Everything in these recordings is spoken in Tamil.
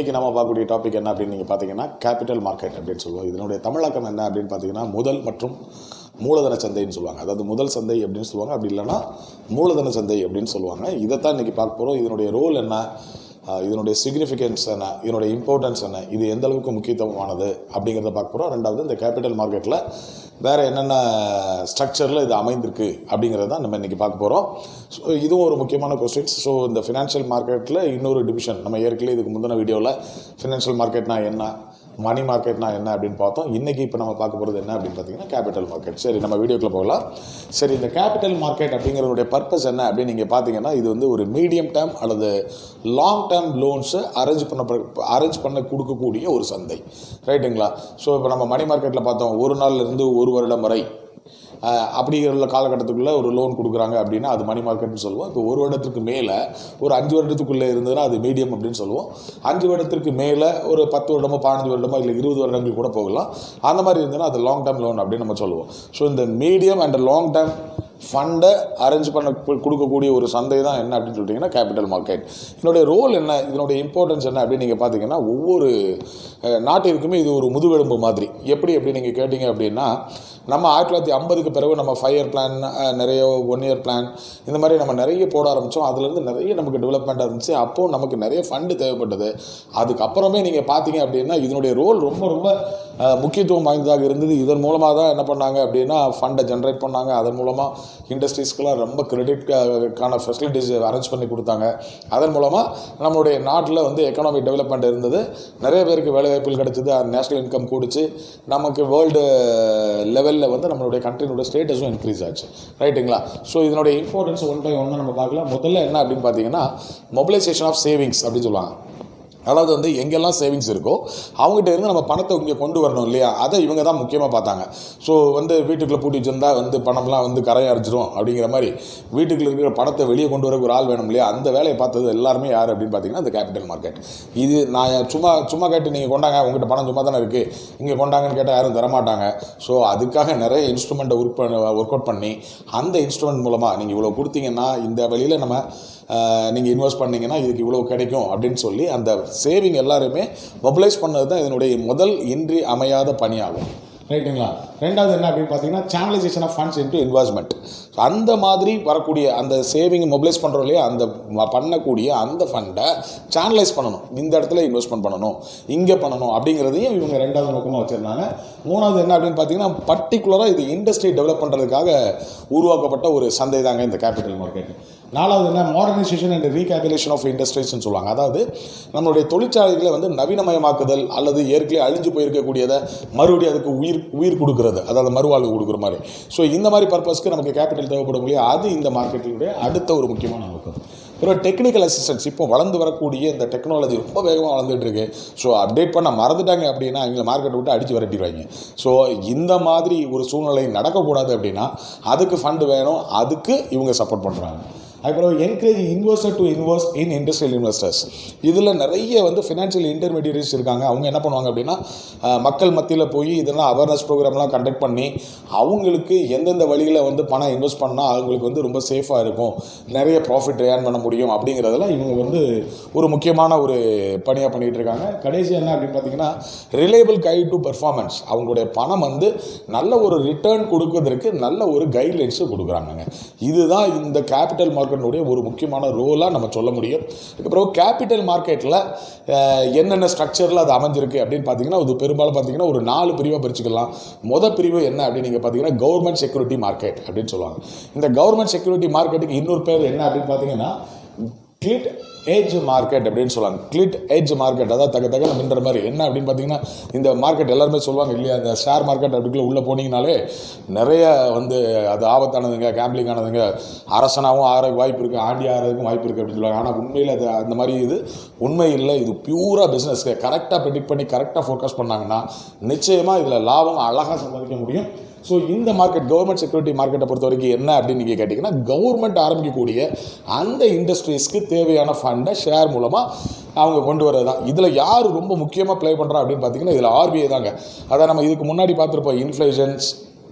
இன்றைக்கி நம்ம பார்க்கக்கூடிய டாபிக் என்ன அப்படின்னு நீங்கள் பார்த்தீங்கன்னா கேபிட்டல் மார்க்கெட் அப்படின்னு சொல்லுவோம். இதனுடைய தமிழாக்கம் என்ன அப்படின்னு பார்த்தீங்கன்னா முதல் மற்றும் மூலதன சந்தைன்னு சொல்லுவாங்க. அதாவது முதல் சந்தை அப்படின்னு சொல்லுவாங்க, அப்படி இல்லைன்னா மூலதன சந்தை அப்படின்னு சொல்லுவாங்க. இதைத்தான் இன்றைக்கி பார்க்க போகிறோம். இதனுடைய ரோல் என்ன, இதனுடைய சிக்னிஃபிகன்ஸ் என்ன, இதனுடைய இம்பார்ட்டன்ஸ் என்ன, இது எந்த அளவுக்கு முக்கியத்துவமானது அப்படிங்கிறத பார்க்க போகிறோம். ரெண்டாவது இந்த கேபிட்டல் மார்க்கெட்டில் வேறு என்னென்ன ஸ்ட்ரக்சரில் இது அமைந்திருக்கு அப்படிங்கிறத தான் நம்ம இன்றைக்கி பார்க்க போகிறோம். ஸோ இதுவும் ஒரு முக்கியமான கொஸ்டின்ஸ். ஸோ இந்த ஃபினான்ஷியல் மார்க்கெட்டில் இன்னொரு டிவிஷன் நம்ம ஏற்கனவே இதுக்கு முந்தின வீடியோவில் ஃபினான்ஷியல் மார்க்கெட்னா என்ன, மணி மார்க்கெட்னா என்ன அப்படின்னு பார்த்தோம். இன்றைக்கி இப்போ நம்ம பார்க்க போகிறது என்ன அப்படின்னு பார்த்தீங்கன்னா கேபிட்டல் மார்க்கெட். சரி, நம்ம வீடியோக்குள்ளே போகலாம். சரி, இந்த கேபிட்டல் மார்க்கெட் அப்படிங்கிறதுடைய பர்பஸ் என்ன அப்படின்னு நீங்கள் பார்த்தீங்கன்னா, இது வந்து ஒரு மீடியம் டேர்ம் அல்லது லாங் டேர்ம் லோன்ஸை அரேஞ்ச் பண்ண கொடுக்கக்கூடிய ஒரு சந்தை, ரைட்டுங்களா? ஸோ இப்போ நம்ம மணி மார்க்கெட்டில் பார்த்தோம், ஒரு நாள்லேருந்து ஒரு வருடம் வரை அப்படிங்கிற காலகட்டத்துக்குள்ளே ஒரு லோன் கொடுக்குறாங்க அப்படின்னா அது மணி மார்க்கெட்னு சொல்லுவோம். இப்போ ஒரு வருடத்துக்கு மேலே ஒரு 5 வருடத்துக்குள்ளே இருந்ததுன்னா அது மீடியம் அப்படின்னு சொல்லுவோம். 5 வருடத்திற்கு மேலே ஒரு 10 வருடமோ 15 வருடமோ இல்லை 20 வருடங்கள் கூட போகலாம். அந்த மாதிரி இருந்ததுன்னா அது லாங் டேர்ம் லோன் அப்படின்னு நம்ம சொல்லுவோம். ஸோ இந்த மீடியம் அண்ட் லாங் டேர்ம் ஃபண்டை அரேஞ்ச் பண்ண கொடுக்கக்கூடிய ஒரு சந்தை தான் என்ன அப்படின்னு சொல்லிட்டிங்கன்னா கேபிட்டல் மார்க்கெட். இதனுடைய ரோல் என்ன, இதனுடைய இம்பார்ட்டன்ஸ் என்ன அப்படின்னு நீங்கள் பார்த்தீங்கன்னா, ஒவ்வொரு நாட்டிற்குமே இது ஒரு முதுகெலும்பு மாதிரி. எப்படி நீங்கள் கேட்டிங்க அப்படின்னா, நம்ம 1950க்கு பிறகு நம்ம 5 இயர் பிளான், நிறைய 1 இயர் பிளான், இந்த மாதிரி நம்ம நிறைய போட ஆரம்பித்தோம். அதுலேருந்து நிறைய நமக்கு டெவலப்மெண்ட்டாக இருந்துச்சு. அப்போது நமக்கு நிறைய ஃபண்டு தேவைப்பட்டது. அதுக்கப்புறமே நீங்கள் பார்த்தீங்க அப்படின்னா இதனுடைய ரோல் ரொம்ப ரொம்ப முக்கியத்துவம் வாய்ந்ததாக இருந்தது. இதன் மூலமாக தான் என்ன பண்ணாங்க அப்படின்னா ஃபண்டை ஜென்ரேட் பண்ணாங்க. அதன் மூலமாக இண்டஸ்ட்ரீஸ்க்கெலாம் ரொம்ப கிரெடிட்கான ஃபெசிலிட்டிஸ் அரேஞ்ச் பண்ணி கொடுத்தாங்க. அதன் மூலமாக நம்மளுடைய நாட்டில் வந்து எக்கனாமிக் டெவலப்மெண்ட் இருந்தது. நிறைய பேருக்கு வேலைவாய்ப்புகள் கிடைச்சிது. நேஷ்னல் இன்கம் கூடிச்சு. நமக்கு வேர்ல்டு லெவலில் வந்து நம்மளுடைய கண்ட்ரியினுடைய ஸ்டேட்டஸும் இன்க்ரீஸ் ஆச்சு, ரைட்டுங்களா? ஸோ இதனுடைய இம்பார்ட்டன்ஸ் ஒன் பை ஒன்று நம்ம பார்க்கலாம். முதல்ல என்ன அப்படின்னு பார்த்தீங்கன்னா மொபிலைசேஷன் ஆஃப் சேவிங்ஸ் அப்படின்னு சொல்லுவாங்க. அதாவது வந்து எங்கெல்லாம் சேவிங்ஸ் இருக்கோ அவங்ககிட்ட இருந்து நம்ம பணத்தை இங்கே கொண்டு வரணும் இல்லையா, அதை இவங்க தான் முக்கியமாக பார்த்தாங்க. ஸோ வந்து வீட்டுக்குள்ளே பூட்டி வச்சுருந்தா வந்து பணம்லாம் வந்து கரையை அரைச்சிடும் அப்படிங்கிற மாதிரி வீட்டுக்குள்ள இருக்கிற பணத்தை வெளியே கொண்டு வரக்கு ஒரு ஆள் வேணும் இல்லையா, அந்த வேலையை பார்த்தது எல்லாருமே யார் அப்படின்னு பார்த்தீங்கன்னா இந்த கேபிட்டல் மார்க்கெட். இது நான் சும்மா கேட்டு நீங்கள் கொண்டாங்க, உங்கள்கிட்ட பணம் சும்மா தானே இருக்குது, இங்கே கொண்டாங்கன்னு கேட்டால் யாரும் தரமாட்டாங்க. ஸோ அதுக்காக நிறைய இன்ஸ்ட்ருமெண்ட்டை ஒர்க் அவுட் பண்ணி அந்த இன்ஸ்ட்ருமெண்ட் மூலமாக நீங்கள் இவ்வளோ கொடுத்தீங்கன்னா இந்த வழியில் நம்ம நீங்கள் இன்வெஸ்ட் பண்ணிங்கன்னா இதுக்கு இவ்வளோ கிடைக்கும் அப்படின்னு சொல்லி அந்த சேவிங் எல்லாருமே மொபிலைஸ் பண்ணது தான் இதனுடைய முதல் இன்றி அமையாத பணியாகும், ரைட்டுங்களா? ரெண்டாவது என்ன அப்படின்னு பார்த்தீங்கன்னா channelisation of funds into investment. அந்த மாதிரி வரக்கூடிய அந்த சேவிங் மொபிலைஸ் பண்ணுறோம் இல்லையா, அந்த பண்ணக்கூடிய அந்த ஃபண்டை சேனலைஸ் பண்ணணும், இந்த இடத்துல இன்வெஸ்ட்மெண்ட் பண்ணணும், இங்கே பண்ணணும் அப்படிங்கிறதையும் இவங்க ரெண்டாவது நோக்கமாக வச்சுருந்தாங்க. மூணாவது என்ன அப்படின்னு பார்த்தீங்கன்னா பர்டிகுலராக இது இண்டஸ்ட்ரி டெவலப் பண்ணுறதுக்காக உருவாக்கப்பட்ட ஒரு சந்தை தாங்க இந்த கேபிட்டல் மார்க்கெட். நாலாவது என்ன மாடர்னைசேஷன் அண்ட் ரீகேபிலேஷன் ஆஃப் இண்டஸ்ட்ரீஸ்ன்னு சொல்லுவாங்க. அதாவது நம்மளுடைய தொழிற்சாலைகளை வந்து நவீனமயமாக்குதல் அல்லது ஏற்கனவே அழிஞ்சு போயிருக்கக்கூடியதை மறுபடியும் அதுக்கு உயிர் கொடுக்குறது, அதாவது மறுவாழ்வு கொடுக்குற மாதிரி. ஸோ இந்த மாதிரி பர்பஸ்க்கு நமக்கு கேபிட்டல் தேவைப்படும் இல்லையா, அது இந்த மார்க்கெட்டினுடைய அடுத்த ஒரு முக்கியமான நோக்கம். ஒரு டெக்னிக்கல் அசிஸ்டன்ஸ். இப்போ வளர்ந்து வரக்கூடிய இந்த டெக்னாலஜி ரொம்ப வேகமாக வளர்ந்துட்டு இருக்கு. ஸோ அப்டேட் பண்ண மறந்துட்டாங்க அப்படின்னா அவங்கள மார்க்கெட்டை விட்டு அடித்து விரட்டிடுவாங்க. ஸோ இந்த மாதிரி ஒரு சூழ்நிலை நடக்கக்கூடாது அப்படின்னா அதுக்கு ஃபண்டு வேணும், அதுக்கு இவங்க சப்போர்ட் பண்ணுறாங்க. அதுக்கப்புறம் encourage investor to invest in industrial investors. இதில் நிறைய வந்து ஃபினான்ஷியல் இன்டர்மீடியரிஸ் இருக்காங்க. அவங்க என்ன பண்ணுவாங்க அப்படின்னா மக்கள் மத்தியில் போய் இதெல்லாம் அவேர்னஸ் ப்ரோக்ராம்லாம் கண்டக்ட் பண்ணி அவங்களுக்கு எந்தெந்த வழியில் வந்து பணம் இன்வெஸ்ட் பண்ணால் அவங்களுக்கு வந்து ரொம்ப சேஃபாக இருக்கும், நிறைய ப்ராஃபிட் ஏர்ன் பண்ண முடியும் அப்படிங்கிறதெல்லாம் இவங்க வந்து ஒரு முக்கியமான ஒரு பணியாக பண்ணிகிட்டு இருக்காங்க. கடைசி என்ன அப்படின்னு பார்த்தீங்கன்னா ரிலையபிள் கைட் டு பெர்ஃபார்மன்ஸ். அவங்களுடைய பணம் வந்து நல்ல ஒரு ரிட்டர்ன் கொடுக்குறதுக்கு நல்ல ஒரு கைட்லைன்ஸு கொடுக்குறாங்க. இதுதான் இந்த கேபிட்டல் மார்க்கெட் ஒரு முக்கியமான ரோலாக நம்ம சொல்ல முடியும். அதுக்கப்புறம் கேபிட்டல் மார்க்கெட்டில் என்னென்ன ஸ்ட்ரக்சரில் அது அமைஞ்சிருக்கு அப்படின்னு பார்த்தீங்கன்னா இது பெரும்பாலும் பார்த்தீங்கன்னா ஒரு 4 பிரிவாக பிரிச்சுக்கலாம். மொதல் பிரிவு என்ன அப்படின்னு நீங்கள் பார்த்தீங்கன்னா கவர்மெண்ட் செக்யூரிட்டி மார்க்கெட் அப்படின்னு சொல்லுவாங்க. இந்த கவர்மெண்ட் செக்யூரிட்டி மார்க்கெட்டுக்கு இன்னொரு பேர் என்ன அப்படின்னு பார்த்தீங்கன்னா கிளிட் ஏஜ் மார்க்கெட் அப்படின்னு சொல்லுவாங்க. கிளிட் ஏஜ் மார்க்கெட், அதாவது தக மின்ற மாதிரி. என்ன அப்படின்னு பார்த்தீங்கன்னா இந்த மார்க்கெட் எல்லாருமே சொல்லுவாங்க இல்லையா, இந்த ஷேர் மார்க்கெட் அப்படிக்குள்ளே உள்ளே போனீங்கனாலே நிறைய வந்து அது ஆபத்தானதுங்க, கேம்பிளிங் ஆனதுங்க, அரசனாகவும் ஆகிறதுக்கு வாய்ப்பு இருக்குது, ஆண்டி ஆகிறதுக்கும் வாய்ப்பு இருக்குது அப்படின்னு சொல்லுவாங்க. ஆனால் உண்மையில் அது அந்த மாதிரி இது உண்மை இல்லை. இது பியூராக பிஸ்னஸ். கரெக்டாக ப்ரெடிக்ட் பண்ணி கரெக்டாக ஃபோக்கஸ் பண்ணாங்கன்னா நிச்சயமாக இதில் லாபம் அழகாக சம்பாதிக்க முடியும். ஸோ இந்த மார்க்கெட் கவர்மெண்ட் செக்யூரிட்டி மார்க்கெட்டை பொறுத்த வரைக்கும் என்ன அப்படின்னு நீங்கள் கேட்டிங்கன்னா கவர்மெண்ட் ஆரம்பிக்கக்கூடிய அந்த இண்டஸ்ட்ரீஸ்க்கு தேவையான ஃபண்டை ஷேர் மூலமாக அவங்க கொண்டு வரது தான். இதில் யார் ரொம்ப முக்கியமாக ப்ளே பண்ணுறா அப்படின்னு பார்த்தீங்கன்னா இதில் ஆர்பிஐ தாங்க. அதை நம்ம இதுக்கு முன்னாடி பார்த்துருப்போம். இன்ஃப்ளேஷன்ஸ்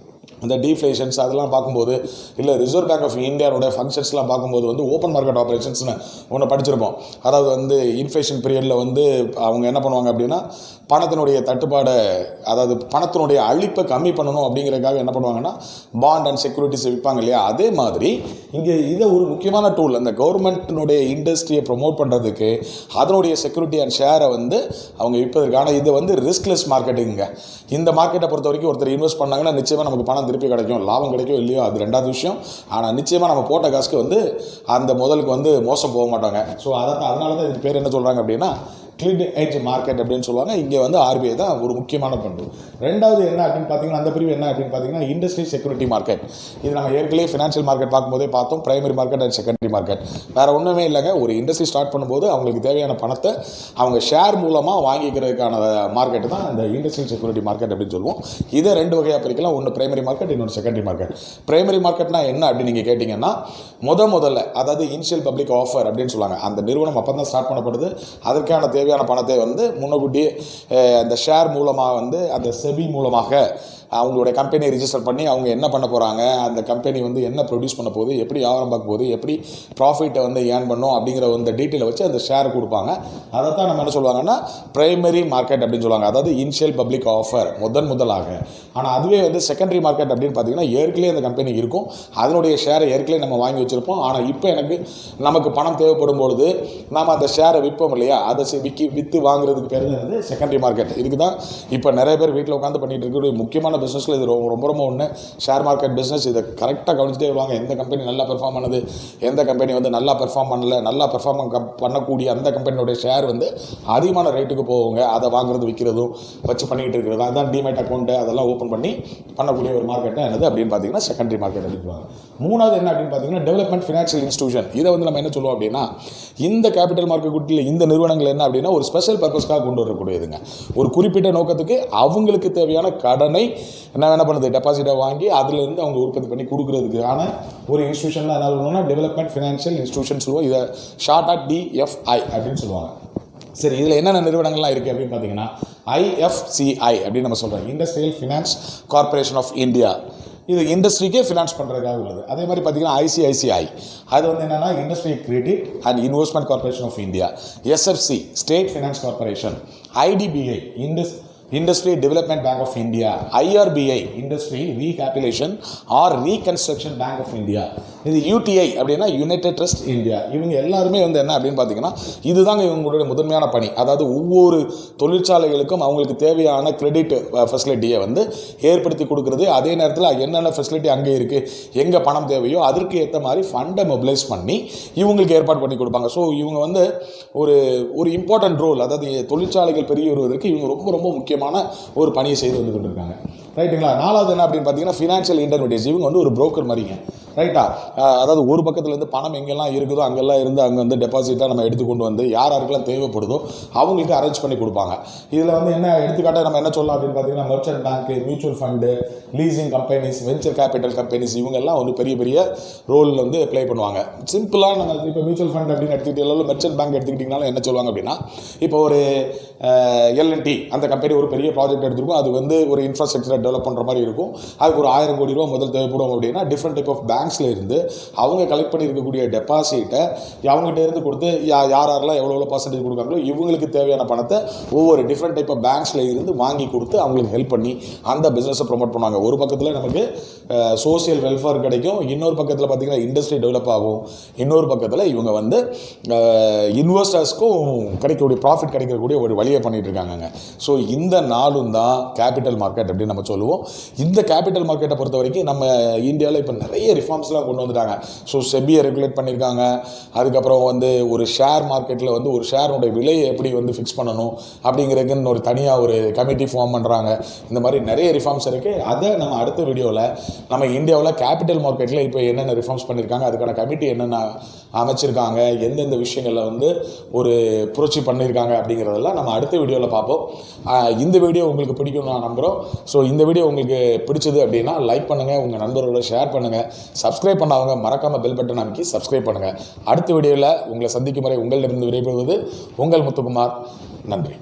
இந்த டீஃப்ளேஷன்ஸ் அதெல்லாம் பார்க்கும்போது, இல்லை ரிசர்வ் பேங்க் ஆஃப் இந்தியாவோட ஃபங்க்ஷன்ஸ்லாம் பார்க்கும்போது வந்து ஓப்பன் மார்க்கெட் ஆப்ரேஷன்ஸ்னு ஒன்று படிச்சிருப்போம். அதாவது வந்து இன்ஃப்ளேஷன் பீரியடில் வந்து அவங்க என்ன பண்ணுவாங்க அப்படின்னா, பணத்தினுடைய தட்டுப்பாடை, அதாவது பணத்தினுடைய அழிப்பை கம்மி பண்ணணும் அப்படிங்கிறதுக்காக என்ன பண்ணுவாங்கன்னா, பாண்ட் அண்ட் செக்யூரிட்டிஸ் விற்பாங்க இல்லையா. அதே மாதிரி இங்கே இதை ஒரு முக்கியமான டூல், அந்த கவர்மெண்ட்டினுடைய இண்டஸ்ட்ரியை ப்ரொமோட் பண்ணுறதுக்கு அதனுடைய செக்யூரிட்டி அண்ட் ஷேரை வந்து அவங்க விற்பதற்கான இது வந்து ரிஸ்க்லெஸ் மார்க்கெட்டிங்க. இந்த மார்க்கெட்டை பொறுத்த வரைக்கும் ஒருத்தர் இன்வெஸ்ட் பண்ணாங்கன்னா நிச்சயமாக நமக்கு பணம் திருப்பி கிடைக்கும், லாபம் கிடைக்கும் இல்லையோ அது ரெண்டாவது விஷயம். ஆனால் நிச்சயமாக நம்ம போட்ட காசுக்கு வந்து அந்த முதலுக்கு வந்து மோசம் போக மாட்டாங்க. ஸோ அதனால தான் இதுக்கு பேர் என்ன சொல்கிறாங்க அப்படின்னா கிளீன் எட்ஜ் மார்க்கெட் அப்படின்னு சொல்லுவாங்க. இங்கே வந்து ஆர்பிஐ தான் ஒரு முக்கியமான பண்பு. ரெண்டாவது என்ன அப்படின்னு பார்த்தீங்கன்னா, அந்த பிரிவு என்ன அப்படின்னு பார்த்தீங்கன்னா இண்டஸ்ட்ரி செக்யூரிட்டி மார்க்கெட். இது நம்ம ஏற்கனவே ஃபினான்ஷியல் மார்க்கெட் பார்க்கும்போதே பார்த்தோம், primary market and secondary market. வேறு ஒன்றுமே இல்லைங்க. ஒரு இண்டஸ்ட்ரி ஸ்டார்ட் பண்ணும்போது அவங்களுக்கு தேவையான பணத்தை அவங்க ஷேர் மூலமாக வாங்கிக்கிறதுக்கான மார்க்கெட் தான் இந்த இண்டஸ்ட்ரியல் செக்யூரிட்டி மார்க்கெட் அப்படின்னு சொல்லுவோம். இதை ரெண்டு வகையாக பிரிக்கலாம், ஒன்று பிரைமரி மார்க்கெட், இன்னொன்று செகண்டரி மார்க்கெட். பிரைமரி மார்க்கெட்னா என்ன அப்படின்னு நீங்கள் கேட்டிங்கன்னா, முதல்ல அதாவது இனிஷியல் பப்ளிக் ஆஃபர் அப்படின்னு சொல்லுவாங்க. அந்த நிறுவனம் அப்போ தான் ஸ்டார்ட் பண்ணப்படுது, அதற்கான தேவையான பணத்தை வந்து முன்னக்கூட்டியே அந்த ஷேர் மூலமாக வந்து அந்த செபி மூலமாக அவங்களுடைய கம்பெனியை ரிஜிஸ்டர் பண்ணி அவங்க என்ன பண்ண போகிறாங்க, அந்த கம்பெனி வந்து என்ன ப்ரொடியூஸ் பண்ண போகுது, எப்படி வியாபாரம் பார்க்க போகுது, எப்படி ப்ராஃபிட்டை வந்து ஏர்ன் பண்ணும் அப்படிங்கிற அந்த டீட்டெயிலை வச்சு அந்த ஷேர் கொடுப்பாங்க. அதை தான் நம்ம என்ன சொல்லுவாங்கன்னா பிரைமரி மார்க்கெட் அப்படின்னு சொல்லுவாங்க. அதாவது இனிஷியல் பப்ளிக் ஆஃபர் முதலாக. ஆனால் அதுவே வந்து செகண்டரி மார்க்கெட் அப்படின்னு பார்த்தீங்கன்னா ஏற்கனவே அந்த கம்பெனி இருக்கும், அதனுடைய ஷேரை ஏற்கனவே நம்ம வாங்கி வச்சுருப்போம். ஆனால் இப்போ நமக்கு பணம் தேவைப்படும் பொழுது நாம் அந்த ஷேரை விற்போம் இல்லையா, அதை விற்று வாங்குறதுக்கு பேர் வந்து செகண்டரி மார்க்கெட். இதுக்கு தான் இப்போ நிறைய பேர் வீட்டில் உட்காந்து பண்ணிகிட்டு இருக்கக்கூடிய முக்கியமான பிஸ்னஸில் இது ரொம்ப ஒன்று ஷேர் மார்க்கெட் பிஸ்னஸ். இதை கரெக்டாக கவனிச்சிட்டே வருவாங்க. எந்த கம்பெனி நல்லா பெர்ஃபார்ம் பண்ணுது, எந்த கம்பெனி வந்து நல்லா பெர்ஃபார்ம் பண்ணல, நல்லா பெர்ஃபார்ம் பண்ணக்கூடிய அந்த கம்பெனியோடைய ஷேர் வந்து அதிகமான ரேட்டுக்கு போவாங்க. அதை வாங்குறது விற்கிறதும் வச்சு பண்ணிக்கிட்டு இருக்கிறது. அதுதான் டிமேட் அக்கௌண்ட்டு அதெல்லாம் ஓப்பன் பண்ணி பண்ணக்கூடிய ஒரு மார்க்கெட்டாக என்னது அப்படின்னு பார்த்தீங்கன்னா செகண்டரி மார்க்கெட் அப்படின்வாங்க. மூணாவது என்ன அப்படின்னு பார்த்தீங்கன்னா டெவலப்மெண்ட் ஃபினான்ஷியல் இன்ஸ்டியூஷன். இதை வந்து நம்ம என்ன சொல்லுவோம் அப்படின்னா, இந்த கேபிட்டல் மார்க்கெட்டில் இந்த நிறுவனங்கள் என்ன அப்படின்னா ஒரு ஸ்பெஷல் பர்பஸ்க்காக கொண்டு வரக்கூடியதுங்க. ஒரு குறிப்பிட்ட நோக்கத்துக்கு அவங்களுக்கு தேவையான கடனை என்ன பண்ணுது, டெபாசிட்டை வாங்கி அதிலிருந்து அவங்க உற்பத்தி பண்ணி கொடுக்குறதுக்கான ஒரு இன்ஸ்டியூஷன் என்ன சொல்லுவாங்கன்னா டெவலப்மெண்ட் ஃபினான்ஷியல் இன்ஸ்டியூஷன் சொல்லுவோம். இதை ஷார்ட்டாக DFI அப்படின்னு சொல்லுவாங்க. சரி, இதில் என்னென்ன நிறுவனங்கள்லாம் இருக்குது அப்படின்னு பார்த்தீங்கன்னா IFCI அப்படின்னு நம்ம சொல்கிறோம், industrial finance corporation of India. இது இண்டஸ்ட்ரிக்கே ஃபினான்ஸ் பண்ணுறதுக்காக உள்ளது. அதே மாதிரி பார்த்தீங்கன்னா ICICI, அது வந்து என்னென்னா industry credit and investment corporation of India. SFC state finance corporation. IDBI Industry Development Bank of India. IRBI Industry Recapitalization or Reconstruction Bank of India. இது UTI அப்படின்னா யுனைடெட் ட்ரஸ்ட் இந்தியா. இவங்க எல்லாருமே வந்து என்ன அப்படின்னு பார்த்தீங்கன்னா இதுதாங்க இவங்களுடைய முதன்மையான பணி. அதாவது ஒவ்வொரு தொழிற்சாலைகளுக்கும் அவங்களுக்கு தேவையான கிரெடிட் ஃபெசிலிட்டியை வந்து ஏற்படுத்தி கொடுக்குறது. அதே நேரத்தில் என்னென்ன ஃபெசிலிட்டி அங்கே இருக்குது, எங்கே பணம் தேவையோ அதற்கு ஏற்ற மாதிரி ஃபண்டை மொபிலைஸ் பண்ணி இவங்களுக்கு ஏற்பாடு பண்ணி கொடுப்பாங்க. ஸோ இவங்க வந்து ஒரு இம்பார்ட்டன்ட் ரோல், அதாவது தொழிற்சாலைகள் பெரிய வருவதற்கு இவங்க ரொம்ப முக்கியமான ஒரு பணியை செய்து வந்து கொண்டிருக்காங்க. ரைட்டுங்களா. நாலாவது என்ன அப்படின்னு பார்த்தீங்கன்னா ஃபினான்ஷியல் இன்டர்மீடியேட்ஸ். இவங்க வந்து ஒரு புரோக்கர் மாதிரிங்க. ரைட்டா. அதாவது ஒரு பக்கத்துலேருந்து பணம் எங்கெல்லாம் இருக்குதோ அங்கெல்லாம் இருந்து அங்கே வந்து டெபாசிட்டாக நம்ம எடுத்துக்கொண்டு வந்து யாருக்கெல்லாம் தேவைப்படுதோ அவங்களுக்கு அரேஞ்ச் பண்ணி கொடுப்பாங்க. இதில் வந்து என்ன எடுத்துக்காட்டாக நம்ம என்ன சொல்லலாம் அப்படின்னு பார்த்தீங்கன்னா merchant bank, mutual fund, leasing companies, venture capital companies, இவங்கெல்லாம் வந்து பெரிய ரோல் வந்து ப்ளே பண்ணுவாங்க. சிம்பிளாக நம்ம இப்போ மியூச்சுவல் ஃபண்ட் அப்படின்னு எடுத்துக்கிட்டாலும் மெர்ச்சன்ட் பேங்க் எடுத்துக்கிட்டிங்கனாலும் என்ன சொல்லுவாங்க அப்படின்னா, இப்போ ஒரு L&T அந்த கம்பெனி ஒரு பெரிய ப்ராஜெக்ட் எடுத்துருக்கும், அது வந்து ஒரு இன்ஃப்ராஸ்ட்ரக்சரை டெவலப் பண்ணுற மாதிரி இருக்கும். அதுக்கு ஒரு 1000 கோடி ரூபா முதல் தேவைப்படும் அப்படின்னா டிஃப்ரெண்ட் டைப் ஆஃப் பேங்க்ஸில் இருந்து அவங்க கலெக்ட் பண்ணியிருக்கக்கூடிய டெபாசிட்டை அவங்ககிட்ட இருந்து கொடுத்து யாரெல்லாம் எவ்வளோ பர்சன்டேஜ் கொடுக்காங்களோ இவங்களுக்கு தேவையான பணத்தை ஒவ்வொரு டிஃப்ரெண்ட் டைப் ஆஃப் பேங்க்ஸில் இருந்து வாங்கி கொடுத்து அவங்களுக்கு ஹெல்ப் பண்ணி அந்த பிஸ்னஸை ப்ரொமோட் பண்ணுவாங்க. ஒரு பக்கத்தில் நமக்கு சோசியல் வெல்ஃபேர் கிடைக்கும், இன்னொரு பக்கத்தில் பார்த்திங்கன்னா இண்டஸ்ட்ரி டெவலப் ஆகும், இன்னொரு பக்கத்தில் இவங்க வந்து இன்வெஸ்டர்ஸ்க்கும் கிடைக்கக்கூடிய ப்ராஃபிட் கிடைக்கக்கூடிய ஒரு வழியை பண்ணிகிட்டு இருக்காங்க. ஸோ இந்த நாளும் தான் கேபிட்டல் மார்க்கெட் அப்படின்னு நம்ம சொல்லுவோம். இந்த கேபிட்டல் மார்க்கெட்டை பொறுத்த வரைக்கும் நம்ம இந்தியாவில் இப்போ நிறைய ரிஃபார்ம்ஸ்லாம் கொண்டு வந்துட்டாங்க. ஸோ செபியை ரெகுலேட் பண்ணியிருக்காங்க. அதுக்கப்புறம் வந்து ஒரு ஷேர் மார்க்கெட்டில் வந்து ஒரு ஷேருடைய விலையை எப்படி வந்து ஃபிக்ஸ் பண்ணணும் அப்படிங்கிறதுக்குன்னு ஒரு தனியாக ஒரு கமிட்டி ஃபார்ம் பண்ணுறாங்க. இந்த மாதிரி நிறைய ரிஃபார்ம்ஸ் இருக்குது. அதை நம்ம அடுத்த வீடியோவில் நம்ம இந்தியாவில் கேபிட்டல் மார்க்கெட்டில் இப்போ என்னென்ன ரிஃபார்ம்ஸ் பண்ணியிருக்காங்க, அதுக்கான கமிட்டி என்னென்ன அமைச்சிருக்காங்க, எந்தெந்த விஷயங்களில் வந்து ஒரு புரட்சி பண்ணியிருக்காங்க அப்படிங்கிறதெல்லாம் நம்ம அடுத்த வீடியோவில் பார்ப்போம். இந்த வீடியோ உங்களுக்கு பிடிக்கும் நான் நம்புகிறோம். ஸோ இந்த வீடியோ உங்களுக்கு பிடிச்சது அப்படின்னா லைக் பண்ணுங்கள், உங்கள் நண்பர்களோட ஷேர் பண்ணுங்கள், சப்ஸ்கிரைப் பண்ணாதவங்க மறக்காமல் பெல் பட்டன் அமைக்கி சப்ஸ்கிரைப் பண்ணுங்கள். அடுத்த வீடியோவில் உங்களை சந்திக்கும் வரை உங்களிடமிருந்து விடைபெறுவது உங்கள் முத்துக்குமார். நன்றி.